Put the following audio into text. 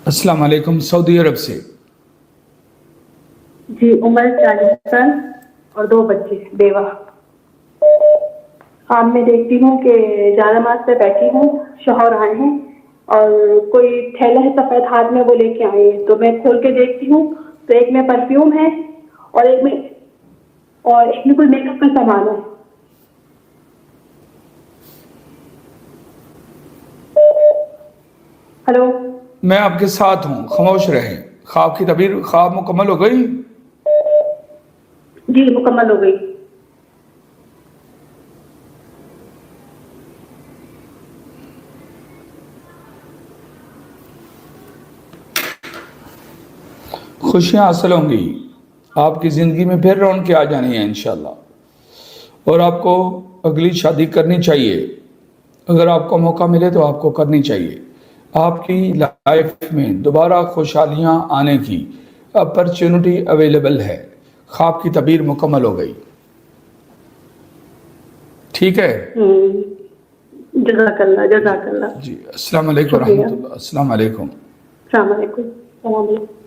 السلام علیکم، سعودی عرب سے۔ جی، عمر 40 سال اور 2 بچے، بیوہ۔ میں دیکھتی ہوں کہ جا نماز پہ بیٹھی ہوں، شوہر آئے ہیں اور کوئی تھیلا ہے سفید ہاتھ میں، وہ لے کے آئے ہیں، تو میں کھول کے دیکھتی ہوں تو ایک میں پرفیوم ہے اور ایک میں کوئی میک اپ کا سامان ہے۔ ہلو، میں آپ کے ساتھ ہوں، خاموش رہیں۔ خواب کی تعبیر، خواب مکمل ہو گئی؟ جی مکمل ہو گئی۔ خوشیاں حاصل ہوں گی، آپ کی زندگی میں پھر رونقیں آ جانی ہیں انشاءاللہ، اور آپ کو اگلی شادی کرنی چاہیے۔ اگر آپ کو موقع ملے تو آپ کو کرنی چاہیے۔ آپ کی لائف میں دوبارہ خوشحالیاں آنے کی اپرچونٹی اویلیبل ہے۔ خواب کی تعبیر مکمل ہو گئی، ٹھیک ہے؟ جزاک اللہ، جزاک اللہ۔ جی، السلام علیکم شکریہ۔ ورحمۃ اللہ۔ السلام علیکم۔ السلام علیکم۔ السلام علیکم۔